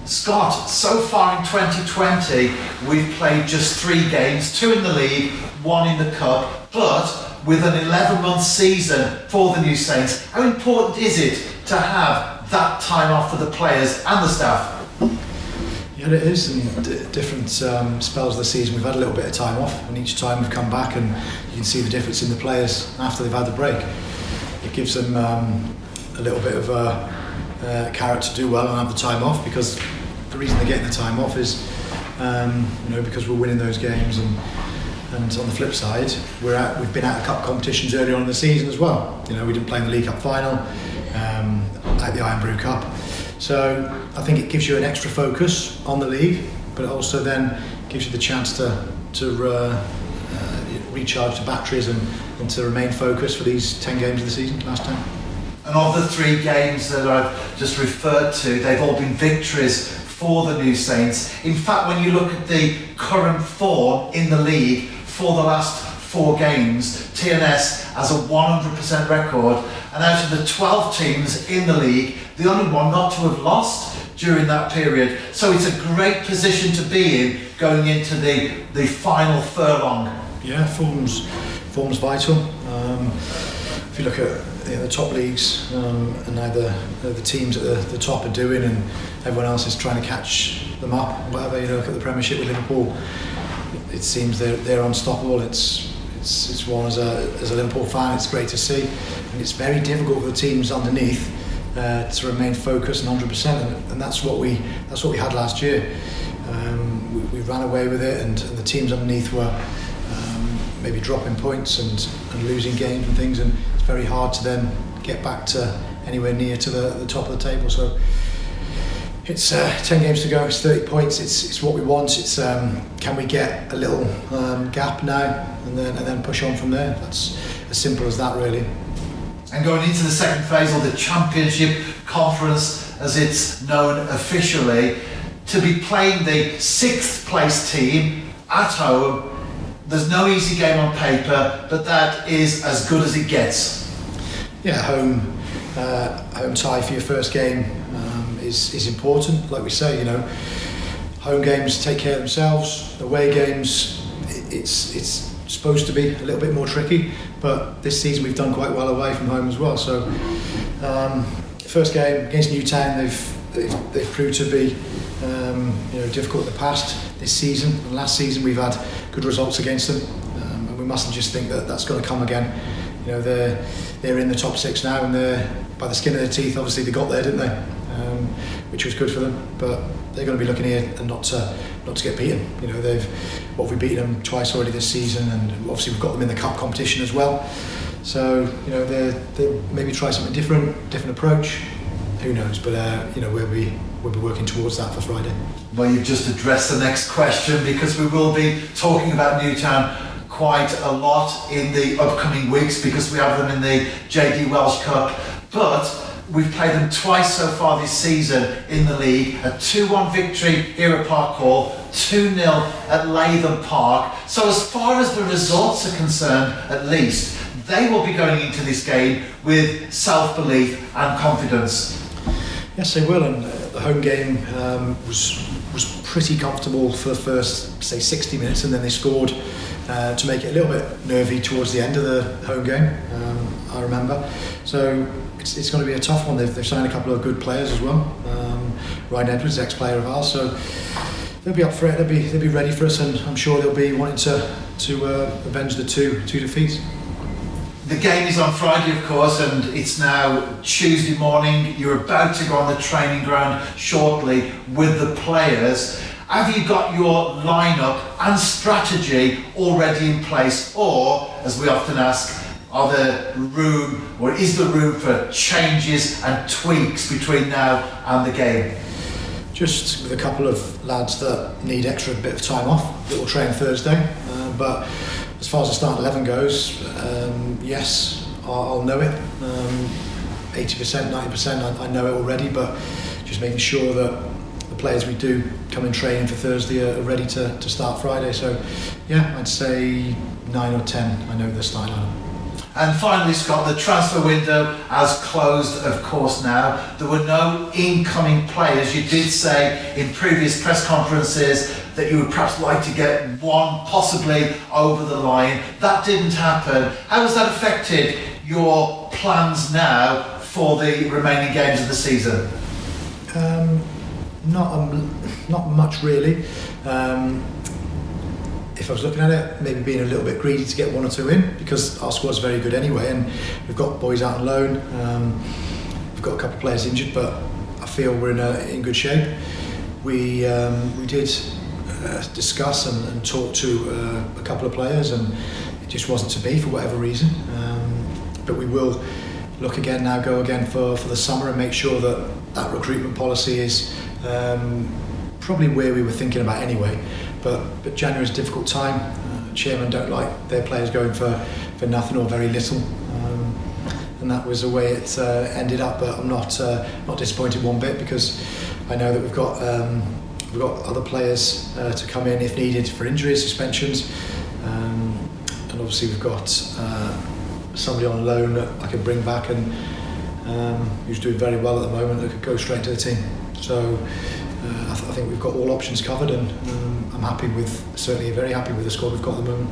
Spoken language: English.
Scott, so far in 2020, we've played just 3 games, 2 in the league, 1 in the cup, but with an 11-month season for the New Saints, how important is it to have that time off for the players and the staff? Yeah, it is. In different spells of the season, we've had a little bit of time off, and each time we've come back, and you can see the difference in the players after they've had the break. It gives them a little bit of a carrot to do well and have the time off, because the reason they're getting the time off is because we're winning those games, and on the flip side, we've been out of cup competitions earlier on in the season as well. We didn't play in the League Cup final, at the Iron Brew Cup. So I think it gives you an extra focus on the league, but it also then gives you the chance to recharge the batteries and to remain focused for these 10 games of the season last time. And of the 3 games that I've just referred to, they've all been victories for the New Saints. In fact, when you look at the current form in the league for the last 4 games, TNS has a 100% record, and out of the 12 teams in the league, the only one not to have lost during that period. So it's a great position to be in going into the final furlong. Yeah, form's vital. If you look at the top leagues, and now the teams at the top are doing, and everyone else is trying to catch them up, whatever. Look at the Premiership with Liverpool. It seems they're unstoppable. It's one as a Liverpool fan, it's great to see, and it's very difficult for the teams underneath to remain focused and 100%, and that's what we had last year. We ran away with it, and the teams underneath were maybe dropping points and losing games and things, and it's very hard to then get back to anywhere near to the top of the table. So it's 10 games to go, it's 30 points, it's what we want. It's can we get a little gap now and then push on from there? That's as simple as that, really. And going into the second phase, or the Championship Conference as it's known officially, to be playing the 6th place team at home, there's no easy game on paper, but that is as good as it gets. Yeah, home tie for your first game is important. Like we say, home games take care of themselves. Away games, it's supposed to be a little bit more tricky, but this season we've done quite well away from home as well. So first game against Newtown, they've proved to be difficult in the past. This season and last season we've had good results against them, and we mustn't just think that that's going to come again. They're in the top 6 now, and they're by the skin of their teeth. Obviously they got there, didn't they? Which was good for them, but they're going to be looking here and not to get beaten. We've beaten them twice already this season, and obviously we've got them in the cup competition as well. So they maybe try something different approach. Who knows? But we'll be working towards that for Friday. Well, you've just addressed the next question, because we will be talking about Newtown quite a lot in the upcoming weeks, because we have them in the JD Welsh Cup. But we've played them twice so far this season in the league. A 2-1 victory here at Park Hall, 2-0 at Latham Park. So as far as the results are concerned, at least, they will be going into this game with self-belief and confidence. Yes, they will, and the home game was pretty comfortable for the first, say, 60 minutes, and then they scored to make it a little bit nervy towards the end of the home game, I remember. So it's going to be a tough one. They've signed a couple of good players as well. Ryan Edwards, ex-player of ours, so they'll be up for it. They'll be ready for us, and I'm sure they'll be wanting to avenge the two defeats. The game is on Friday, of course, and it's now Tuesday morning. You're about to go on the training ground shortly with the players. Have you got your lineup and strategy already in place, or, as we often ask, is there room for changes and tweaks between now and the game? Just with a couple of lads that need extra bit of time off that will train Thursday, but as far as the start 11 goes, yes, I'll know it. 80%, 90%, I know it already, but just making sure that the players we do come in training for Thursday are ready to start Friday. So, yeah, I'd say 9 or 10, I know the style. And finally, Scott, the transfer window has closed, of course, now. There were no incoming players. You did say in previous press conferences that you would perhaps like to get one possibly over the line. That didn't happen. How has that affected your plans now for the remaining games of the season? Not much really. If I was looking at it, maybe being a little bit greedy to get one or two in, because our squad's very good anyway, and we've got boys out on loan. We've got a couple of players injured, but I feel we're in good shape. We did discuss and talk to a couple of players, and it just wasn't to be for whatever reason. But we will look again now, go again for the summer, and make sure that recruitment policy is probably where we were thinking about anyway. But January is a difficult time. Chairmen don't like their players going for nothing or very little, and that was the way it ended up. But I'm not disappointed one bit, because I know that we've got other players to come in if needed for injuries, suspensions, and obviously we've got somebody on loan that I can bring back and who's doing very well at the moment, that could go straight to the team. So I think we've got all options covered, and I'm happy with, certainly very happy with the squad we've got at the moment.